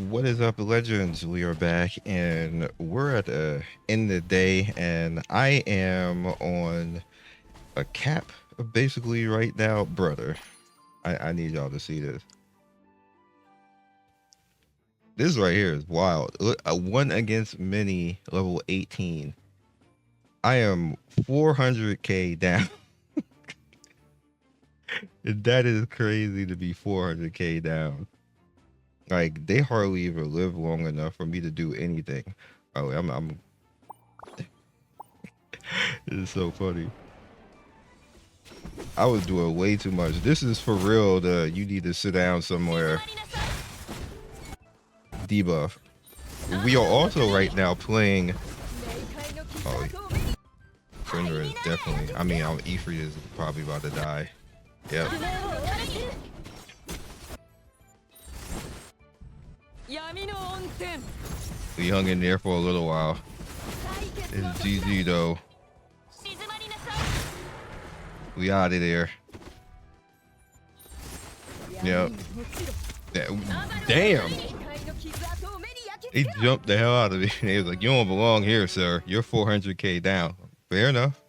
What is up, legends? We are back and we're at the end of the day, and I am on a cap basically right now, brother. I need y'all to see this. This right here is wild. Look, a 1 against many level 18. I am 400k down. That is crazy to be 400k down. Like, they hardly even live long enough for me to do anything. Oh, I'm This is so funny. I was doing way too much. This is for real the you need to sit down somewhere debuff. We are also right now playing. Oh, Fender is definitely. I mean, Ifrit is probably about to die. Yep. We hung in there for a little while. It's GG though. We out of there. Yep. Damn. He jumped the hell out of me. He was like, "You don't belong here, sir. You're 400k down." Fair enough.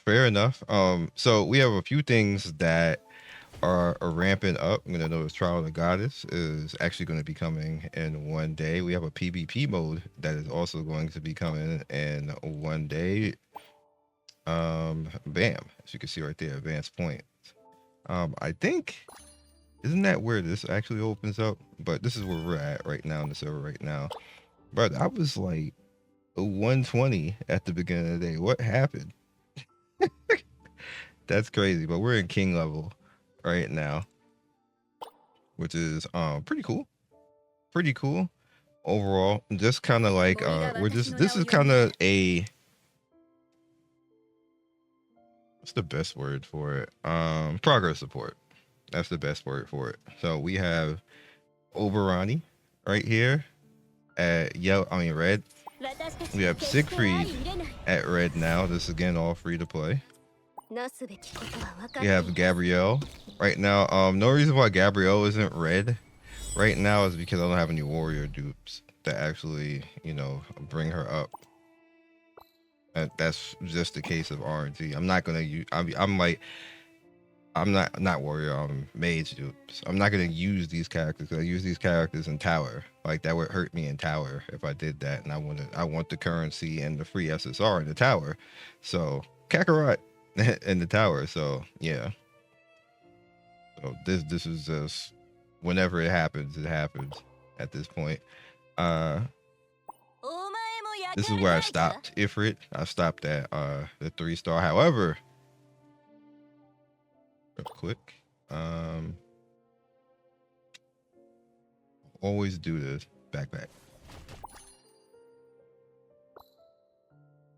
Fair enough. So we have a few things that are ramping up. I'm gonna notice Trial of the Goddess is actually going to be coming in 1 day. We have a PvP mode that is also going to be coming in 1 day. Bam, as you can see right there, advanced point. I think, isn't that where this actually opens up? But this is where we're at right now in the server right now. But I was like 120 at the beginning of the day. What happened? That's crazy. But we're in king level right now, which is pretty cool. Pretty cool overall. Just kind of like this is kind of a, what's the best word for it? Progress support. That's the best word for it. So we have Oberani right here at red. We have Siegfried at red now. This is again all free to play. We have Gabrielle right now. No reason why Gabrielle isn't red right now is because I don't have any warrior dupes that actually, you know, bring her up. That's just the case of RNG. I'm not gonna use. I'm not warrior. Mage dupes. I'm not gonna use these characters. I use these characters in tower. Like, that would hurt me in tower if I did that. And I want the currency and the free SSR in the tower. So Kakarot in the tower. So yeah. So this is just, whenever it happens at this point. This is where I stopped Ifrit. I stopped at the 3-star. However, real quick, always do this. Backpack.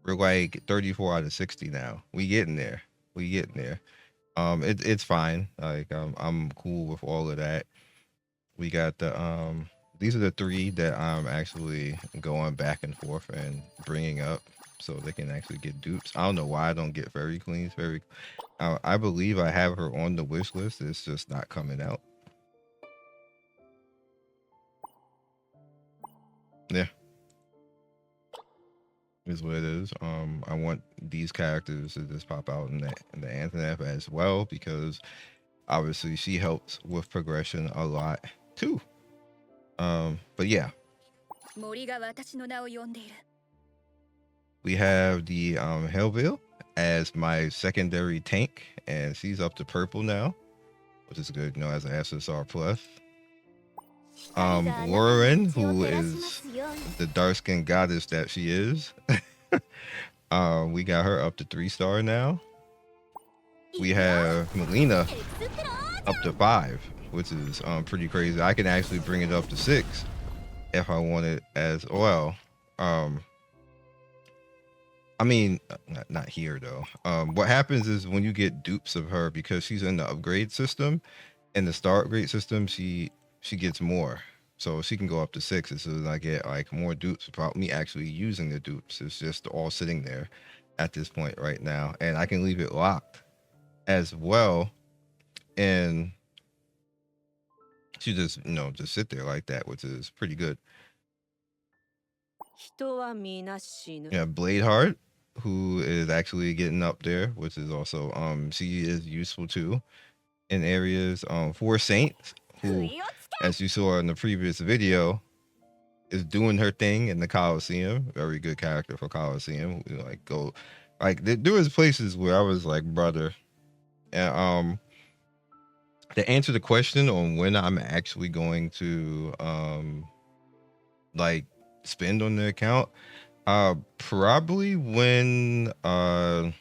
We're like 34 out of 60 now. We getting there. It's fine. Like, I'm cool with all of that. We got the these are the 3 that I'm actually going back and forth and bringing up so they can actually get dupes. I don't know why I don't get Fairy Queens. I believe I have her on the wish list. It's just not coming out. Yeah, is what it is. I want these characters to just pop out in the Anthony as well, because obviously she helps with progression a lot too. But yeah, we have the Hellville as my secondary tank, and she's up to purple now, which is good, you know, as an SSR plus. Lauren, who is the dark-skinned goddess that she is, we got her up to 3-star now. We have Melina up to 5, which is pretty crazy. I can actually bring it up to 6 if I wanted as well. I mean, not here though. What happens is when you get dupes of her, because she's in the upgrade system, in the star upgrade system, she gets more. So she can go up to 6 as soon as I get like more dupes without me actually using the dupes. It's just all sitting there at this point right now. And I can leave it locked as well. And she just, you know, just sit there like that, which is pretty good. Yeah, Bladeheart, who is actually getting up there, which is also she is useful too in areas. For Saints, who, as you saw in the previous video, is doing her thing in the Colosseum. Very good character for Colosseum. We, like, go, like, there was places where I was like, brother, and to answer the question on when I'm actually going to like spend on the account, probably when for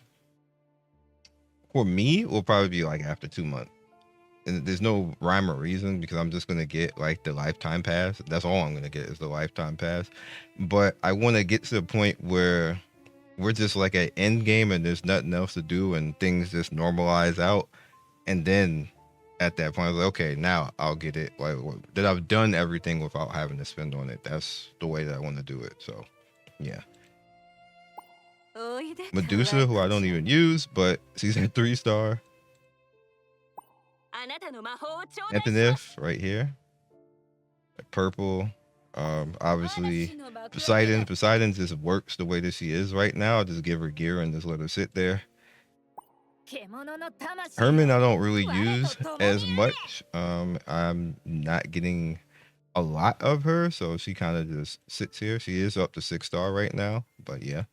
me it will probably be like after 2 months. And there's no rhyme or reason, because I'm just gonna get like the lifetime pass. That's all I'm gonna get is the lifetime pass. But I want to get to the point where we're just like at end game and there's nothing else to do and things just normalize out. And then at that point, I was like, okay, now I'll get it. Like that I've done everything without having to spend on it. That's the way that I want to do it. So yeah. Medusa, who I don't even use, but season 3-star. Anthonyth right here. Purple. Obviously Poseidon. Poseidon just works the way that she is right now. I'll just give her gear and just let her sit there. Herman I don't really use as much. I'm not getting a lot of her, so she kind of just sits here. She is up to 6-star right now, but yeah.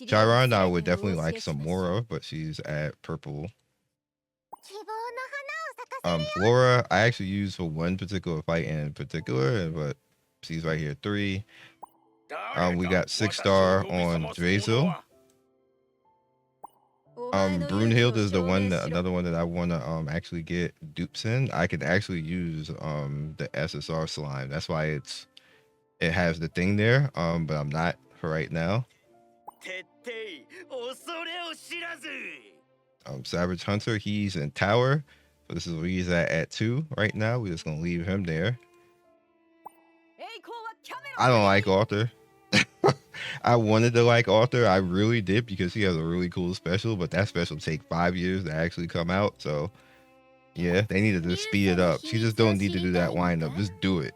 Chiron I would definitely like some more of, but she's at purple. Flora I actually use for one particular fight in particular, but she's right here 3. We got 6-star on Drazel. Brunhild is the one that, another one that I want to actually get dupes in. I could actually use the SSR slime. That's why it has the thing there, but I'm not for right now. Savage Hunter, he's in tower, so this is where he's at 2 right now. We're just gonna leave him there. I don't like Arthur. I wanted to like Arthur, I really did, because he has a really cool special, but that special take 5 years to actually come out. So yeah, they needed to speed it up. She just don't need to do that wind up, just do it.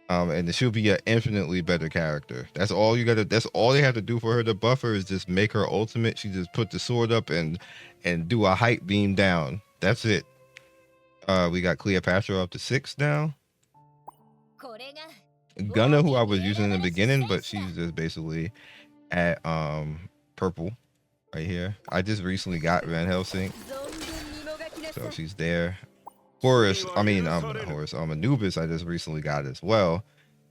And she'll be an infinitely better character. That's all you gotta, that's all they have to do for her to buff her, is just make her ultimate. She just put the sword up and do a height beam down. That's it. We got Cleopatra up to 6 now. Gunna, who I was using in the beginning, but she's just basically at purple right here. I just recently got Van Helsing, so she's there. Horus, I mean, not Horus, Anubis I just recently got as well,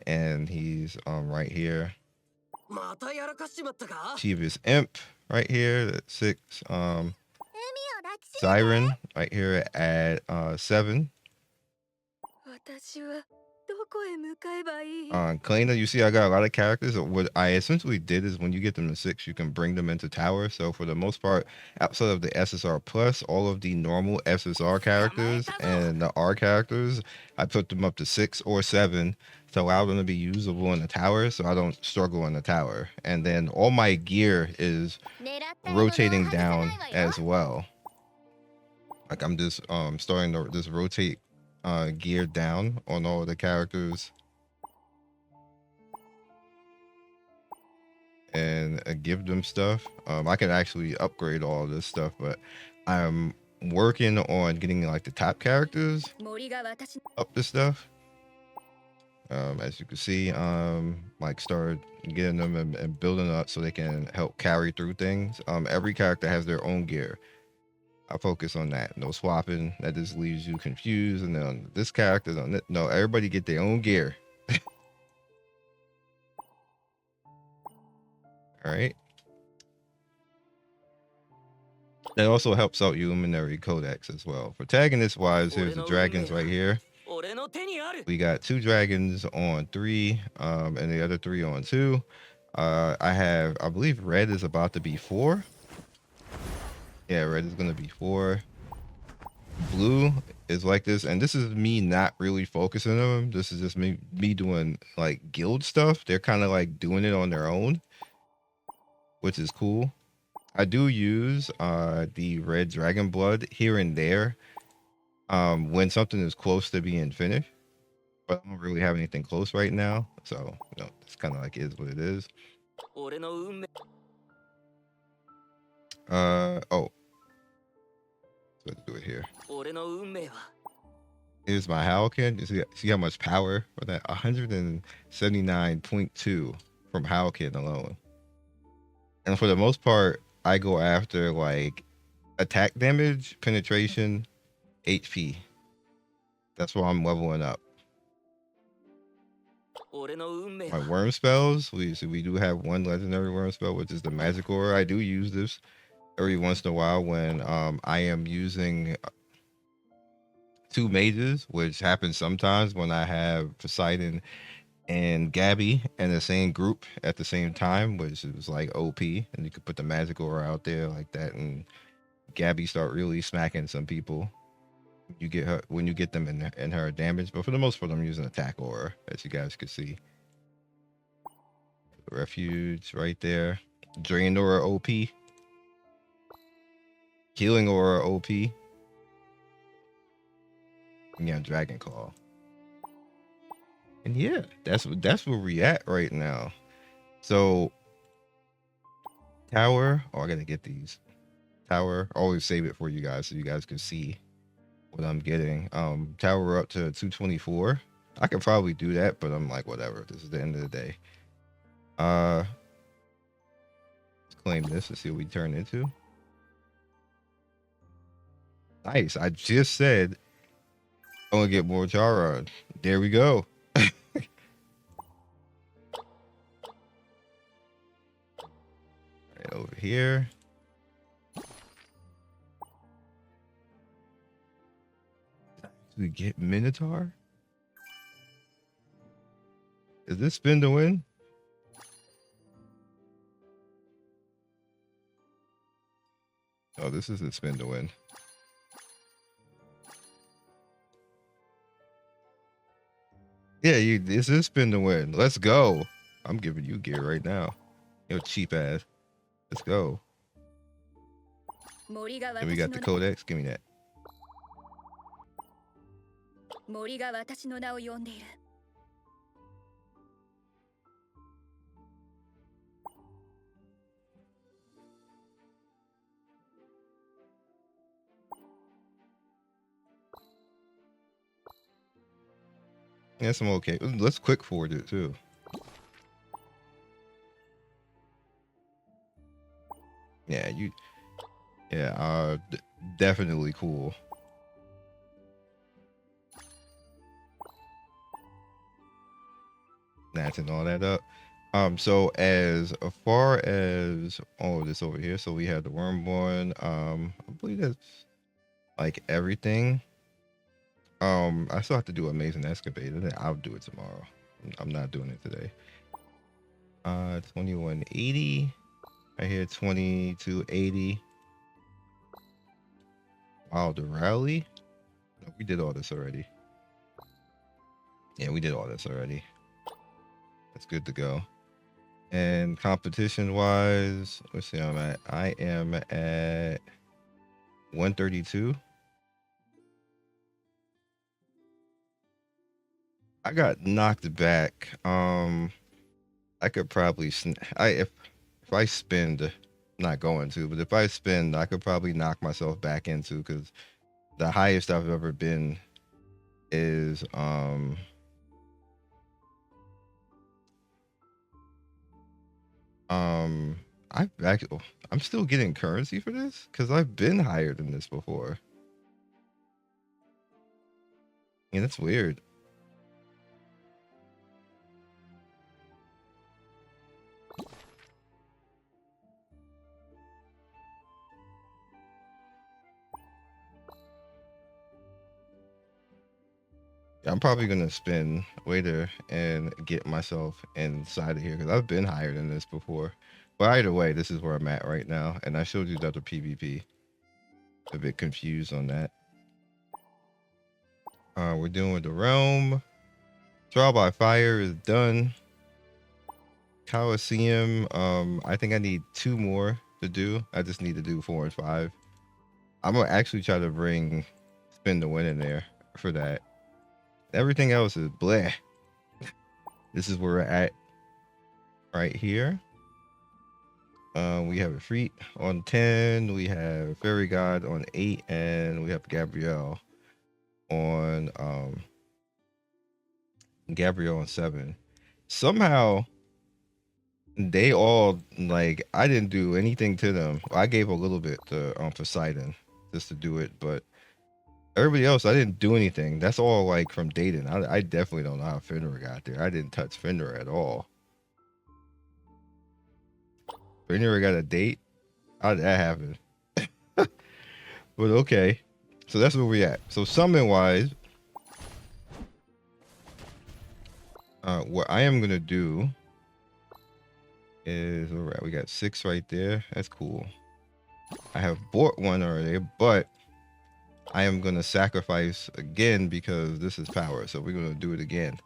and he's right here. Chiva's Imp right here at 6. Siren right here at 7. Kalena, you see I got a lot of characters. What I essentially did is when you get them to 6, you can bring them into tower. So for the most part, outside of the SSR plus, all of the normal SSR characters and the R characters, I put them up to 6 or 7 to allow them to be usable in the tower, so I don't struggle in the tower. And then all my gear is rotating down as well. Like I'm just starting to just rotate gear down on all the characters and give them stuff. I can actually upgrade all this stuff, but I'm working on getting like the top characters up to stuff. As you can see, like start getting them and building up so they can help carry through things. Every character has their own gear. I focus on that. No swapping. That just leaves you confused. And then this character, no, everybody get their own gear. All right. That also helps out Luminary Codex as well. Protagonist wise, here's the dragons right here. We got 2 dragons on 3, and the other 3 on 2. I believe red is about to be 4. Yeah, red is gonna be 4. Blue is like this, and this is me not really focusing on them. This is just me doing like guild stuff. They're kind of like doing it on their own, which is cool. I do use the red dragon blood here and there when something is close to being finished, but I don't really have anything close right now, so it's kind of like is what it is. Oh, let's do it here. Here's my Hauken. See how much power for that? 179.2 from Hauken alone. And for the most part, I go after like attack damage, penetration, HP. That's why I'm leveling up. My worm spells, we do have one legendary worm spell, which is the magic aura. I do use this every once in a while when I am using 2 mages, which happens sometimes when I have Poseidon and Gabby in the same group at the same time, which is like OP, and you could put the magic aura out there like that, and Gabby start really smacking some people. You get her when you get them in her damage, but for the most part, I'm using attack aura, as you guys can see. Refuge right there. Drain aura OP. Healing aura OP. Yeah, Dragon Claw. And yeah, that's where we at right now. So tower. Oh, I gotta get these. Tower. I always save it for you guys so you guys can see what I'm getting. Tower up to 224. I could probably do that, but I'm like, whatever. This is the end of the day. Let's claim this and see what we turn into. Nice. I just said I'm gonna get more Charon. There we go. Right over here. Do we get Minotaur? Is this spin to win? Oh, this is a spin to win. Yeah, this is spin to win. Let's go. I'm giving you gear right now. Yo, cheap ass. Let's go. And we got the codex. Give me that. Yes, I'm okay. Let's quick forward it too. Yeah, definitely cool. Snatching all that up. So as far as all of this over here, so we have the Wormborn. I believe that's like everything. I still have to do Amazing Excavator. I'll do it tomorrow. I'm not doing it today. 2180. Right here, 2280. Wow, the rally. We did all this already. Yeah, we did all this already. That's good to go. And competition wise, let's see how I'm at. I am at 132. I got knocked back. I could probably if I spend, not going to, but if I spend, I could probably knock myself back into, because the highest I've ever been is I'm still getting currency for this because I've been higher than this before. Yeah, that's weird. I'm probably gonna spin later and get myself inside of here because I've been higher than this before. But either way, this is where I'm at right now, and I showed you the other PvP. A bit confused on that. We're doing the realm. Trial by fire is done. Colosseum. I think I need 2 more to do. I just need to do 4 and 5. I'm gonna actually try to spin the win in there for that. Everything else is bleh. This is where we're at right here. We have a Freet on 10. We have Fairy God on 8, and we have Gabrielle on 7. Somehow they all, like, I didn't do anything to them. I gave a little bit to Poseidon just to do it, but everybody else, I didn't do anything. That's all like from dating. I definitely don't know how Fenrir got there. I didn't touch Fenrir at all. Fenrir got a date? How did that happen? But okay. So that's where we at. So summon wise, what I am gonna do is, all right, we got 6 right there. That's cool. I have bought one already, but I am gonna sacrifice again because this is power. So we're gonna do it again.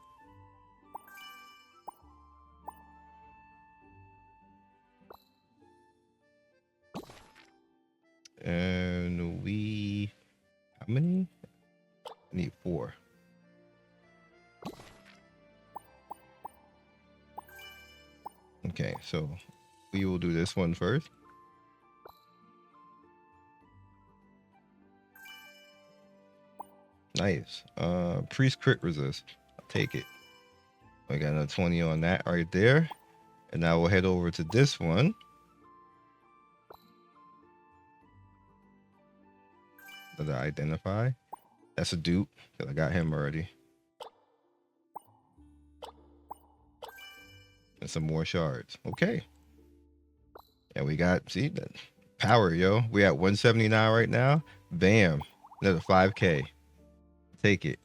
And we, how many? I need 4. Okay, so we will do this one first. Nice. Priest crit resist. I'll take it. I got another 20 on that right there. And now we'll head over to this one. That I identify. That's a dupe because I got him already. And some more shards. Okay. And we got, see, that power, yo. We at 179 right now. Bam. Another 5K. Take it.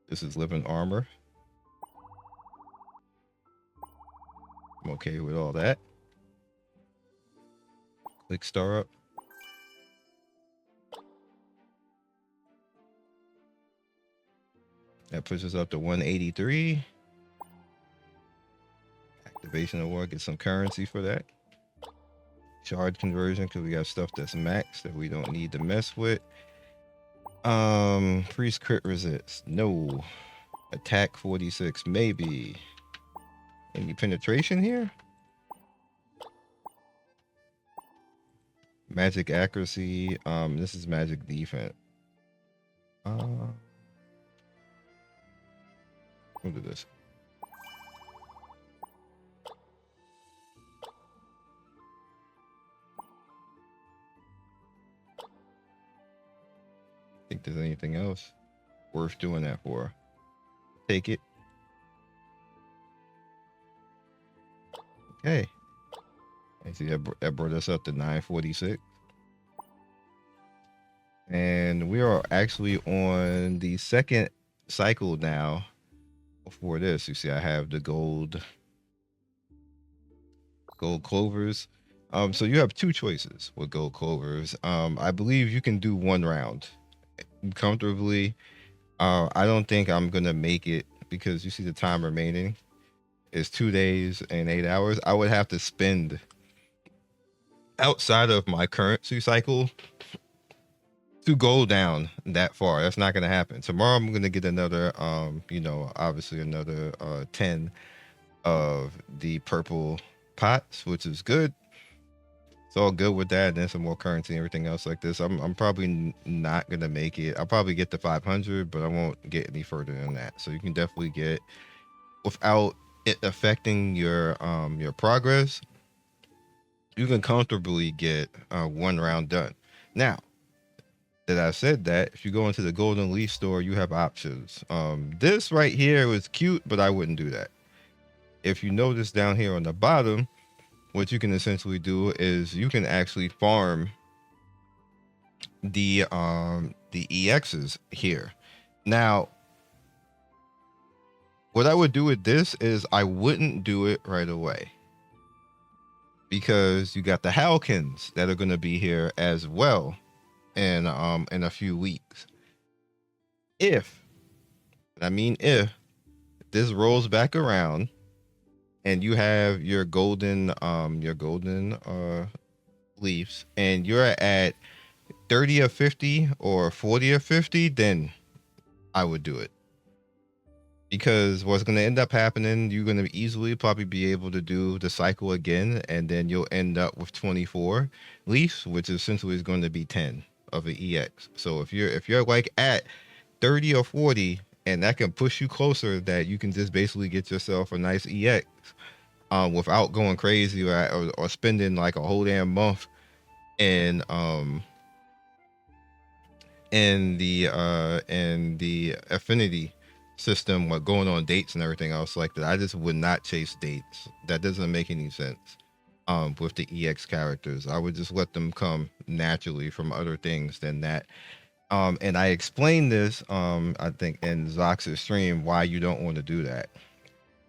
This is living armor. I'm okay with all that. Click star up. That puts us up to 183. Activation award, get some currency for that. Shard conversion, because we got stuff that's max that we don't need to mess with. Priest crit resist. No. Attack 46, maybe. Any penetration here? Magic accuracy. This is magic defense. We'll do this. Think there's anything else worth doing that for? Take it. Okay. I see that brought us up to 946. And we are actually on the second cycle now. Before this, you see I have the gold clovers. So you have 2 choices with gold clovers. I believe you can do 1 round comfortably. I don't think I'm gonna make it because you see the time remaining is 2 days and 8 hours. I would have to spend outside of my currency cycle to go down that far. That's not gonna happen. Tomorrow I'm gonna get another you know, obviously another 10 of the purple pots, which is good. It's all good with that. And then some more currency and everything else like this. I'm probably not gonna make it. I'll probably get to 500, but I won't get any further than that. So you can definitely get, without it affecting your progress, you can comfortably get 1 round done. Now that I said that, if you go into the Golden Leaf store, you have options. This right here was cute, but I wouldn't do that. If you notice down here on the bottom, what you can essentially do is you can actually farm the EXs here. Now, what I would do with this is I wouldn't do it right away, because you got the Halkins that are going to be here as well in a few weeks. If this rolls back around and you have your golden leaves and you're at 30 or 50 or 40 or 50, then I would do it. Because what's going to end up happening, you're going to easily probably be able to do the cycle again, and then you'll end up with 24 leaves, which essentially is going to be 10 of an EX. So if you're like at 30 or 40, and that can push you closer, that you can just basically get yourself a nice EX without going crazy or spending like a whole damn month in the affinity system, what going on dates and everything else like that. I just would not chase dates. That doesn't make any sense. With the EX characters, I would just let them come naturally from other things than that. And I explained this, I think in Zox's stream, why you don't want to do that.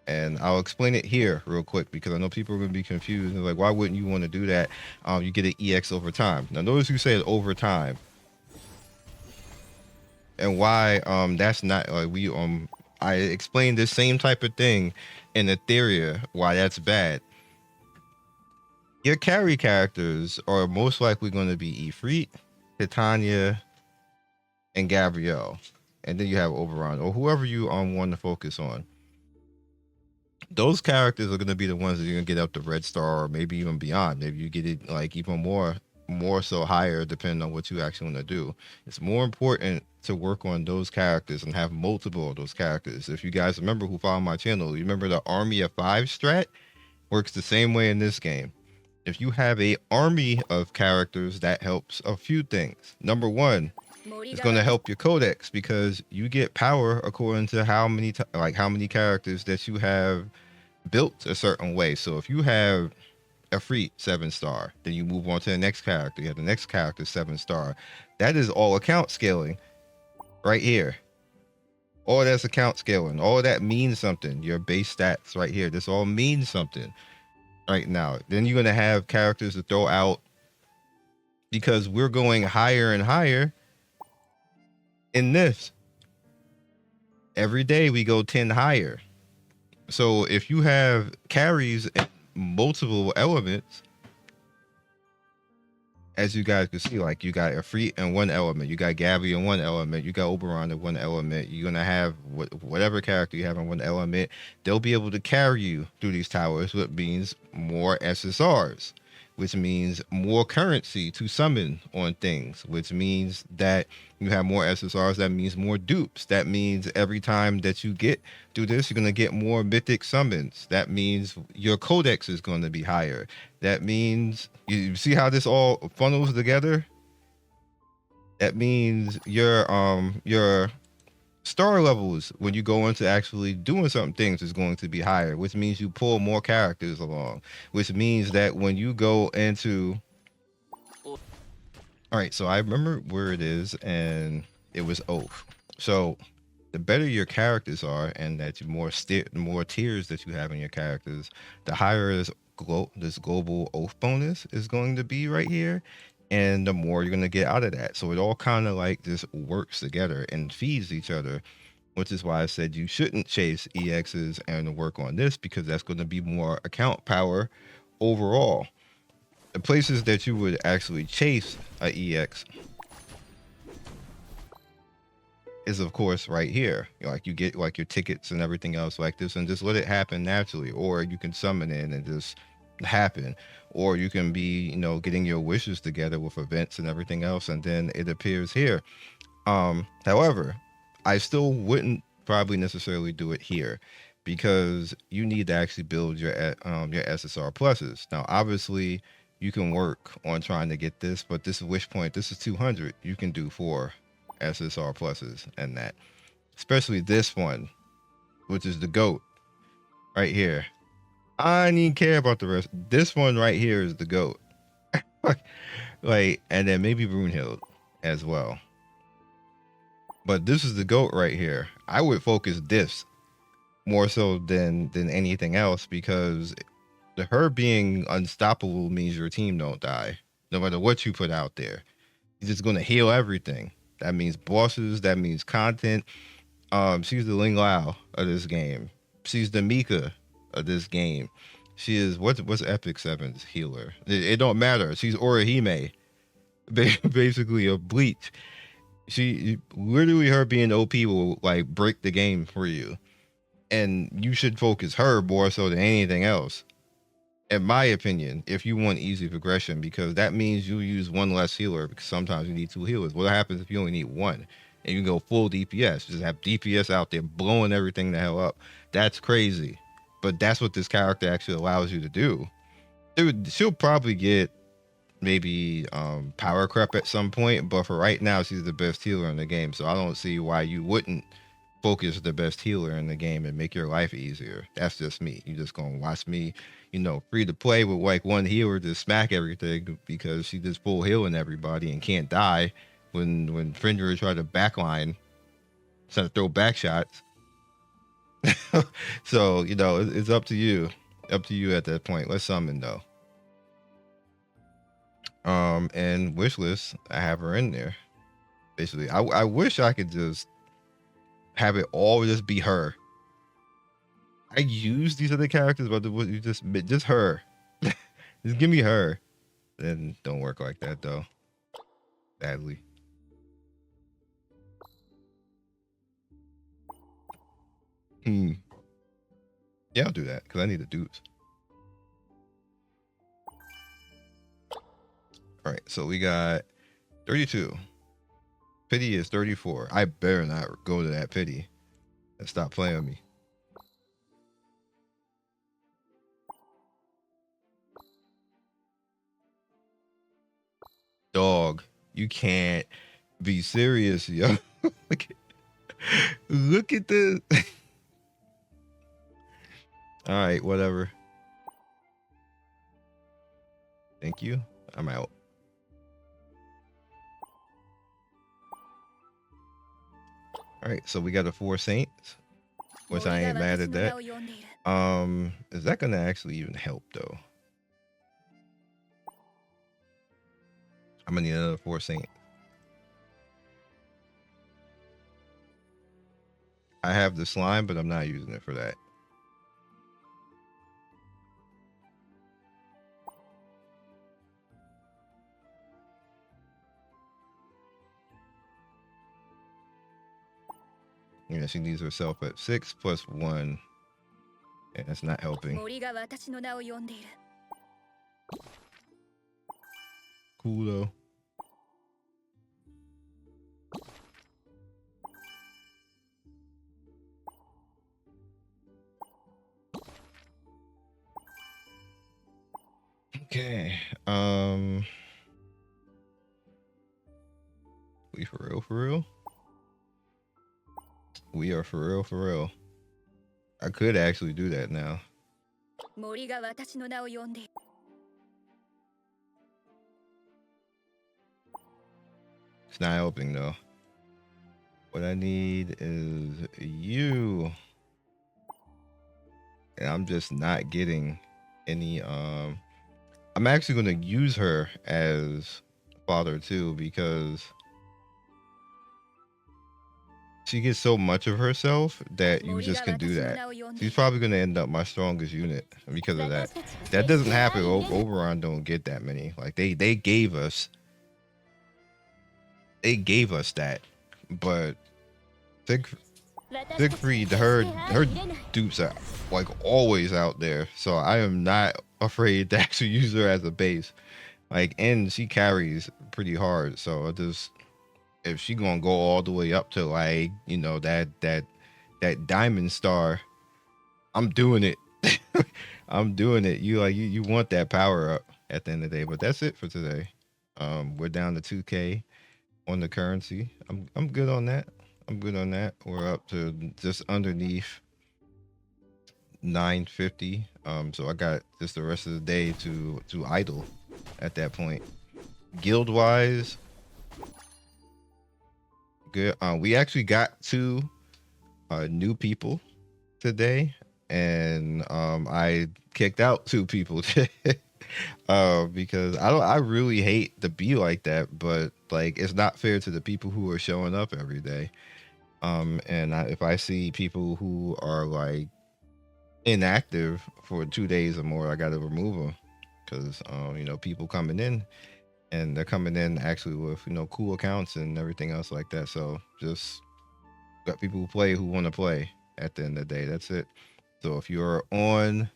And I'll explain it here real quick, because I know people are going to be confused. They're like, why wouldn't you want to do that? You get an EX over time. Now, notice you said over time. And why that's not like I explained the same type of thing in Etheria, why that's bad. Your carry characters are most likely going to be Ifrit, Titania, and Gabrielle. And then you have Oberon, or whoever you want to focus on. Those characters are going to be the ones that you're going to get up to Red Star, or maybe even beyond. Maybe you get it like even more so higher, depending on what you actually want to do. It's more important to work on those characters and have multiple of those characters. If you guys remember who follow my channel, you remember the army of 5 strat works the same way in this game. If you have a army of characters, that helps a few things. Number one, it's going to help your codex, because you get power according to how many characters that you have built a certain way. So if you have a free 7-star, then you move on to the next character. You have the next character 7-star. That is all account scaling right here. All that's account scaling. All that means something. Your base stats right here. This all means something right now. Then you're going to have characters to throw out, because we're going higher and higher in this. Every day we go 10 higher. So if you have carries in multiple elements, as you guys can see, like you got Ifrit in one element, you got Gabby in one element, you got Oberon in one element, you're going to have whatever character you have in one element, they'll be able to carry you through these towers, which means more SSRs, which means more currency to summon on things, which means that you have more SSRs. That means more dupes. That means every time that you get through this, you're going to get more mythic summons. That means your codex is going to be higher. That means, you see how this all funnels together? That means your star levels, when you go into actually doing something things, is going to be higher, which means you pull more characters along, which means that when you go into, all right, so I remember where it is, and it was Oath. So the better your characters are, and that you more tiers that you have in your characters, the higher this global Oath bonus is going to be right here, and the more you're going to get out of that. So it all kind of like just works together and feeds each other, which is why I said you shouldn't chase EXs and work on this, because that's going to be more account power overall. The places that you would actually chase a EX is, of course, right here. Like you get like your tickets and everything else like this, and just let it happen naturally. Or you can summon in and just happen, or you can be, you know, getting your wishes together with events and everything else, and then it appears here. However, I still wouldn't probably necessarily do it here, because you need to actually build your SSR pluses. Now, obviously, you can work on trying to get this, but this is wish point. This is 200. You can do 4 SSR pluses and that, especially this one, which is the GOAT right here. I don't even care about the rest. This one right here is the GOAT. Like, and then maybe Brunhild as well. But this is the GOAT right here. I would focus this more so than anything else, because her being unstoppable means your team don't die, no matter what you put out there. He's just going to heal everything. That means bosses. That means content. She's the Ling Lao of this game. She's the Mika of this game. She is what's Epic 7's healer. It don't matter. She's Orihime basically a bleach. She literally, her being OP will like break the game for you, and you should focus her more so than anything else, in my opinion, if you want easy progression, because that means you use one less healer, because sometimes you need 2 healers. What happens if you only need 1 and you can go full DPS? Just have DPS out there blowing everything the hell up. That's crazy. But that's what this character actually allows you to do. She'll probably get maybe power creep at some point, but for right now, she's the best healer in the game. So I don't see why you wouldn't focus the best healer in the game and make your life easier. That's just me. You just gonna watch me, free to play with like 1 healer to smack everything, because she just full healing everybody and can't die when Fenrir try to backline, trying to throw back shots. So it's up to you. Up to you at that point. Let's summon though. And wishlist, I have her in there. Basically, I wish I could just have it all just be her. I use these other characters, but you just her. Just give me her. Then don't work like that though. Sadly. Yeah, I'll do that because I need the dupes. All right, so we got 32. Pity is 34. I better not go to that pity and stop playing with me. Dog, you can't be serious, yo. Look at this. All right, whatever. Thank you. I'm out. All right, so we got the 4 saints, which I ain't mad at that. Is that gonna actually even help though? I'm gonna need another 4 saint. I have the slime, but I'm not using it for that. Yeah, she needs herself at 6 plus 1. Yeah, that's not helping. Cool though. Okay. We for real, for real? We are for real, for real. I could actually do that now. It's not helping though. What I need is you. And I'm just not getting any I'm actually gonna use her as father too, because she gets so much of herself that you just can do that. She's probably gonna end up my strongest unit because of that. That doesn't happen. Oberon don't get that many. Like they gave us that, but Siegfried, her dupes are like always out there, so I am not afraid to actually use her as a base. Like, and she carries pretty hard, so I just, if she gonna go all the way up to like that diamond star, I'm doing it. I'm doing it. You want that power up at the end of the day. But that's it for today. We're down to 2K on the currency. I'm good on that. I'm good on that. We're up to just underneath 950. So I got just the rest of the day to idle at that point. Guild wise, good. We actually got 2 new people today, and I kicked out 2 people because I really hate to be like that, but like it's not fair to the people who are showing up every day. And if I see people who are like inactive for 2 days or more, I got to remove them, because people coming in and they're coming in actually with, you know, cool accounts and everything else like that. So just got people who play, who want to play at the end of the day. That's it. So if you're on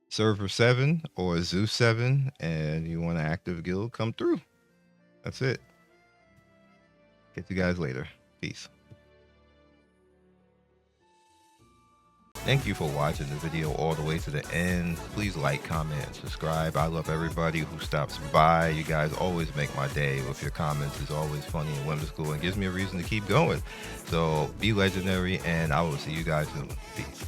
server 7 or Zeus 7 and you want an active guild, come through. That's it. Get you guys later. Peace. Thank you for watching the video all the way to the end. Please like, comment, and subscribe. I love everybody who stops by. You guys always make my day with your comments. It's always funny and whimsical and gives me a reason to keep going. So be legendary, and I will see you guys soon. Peace.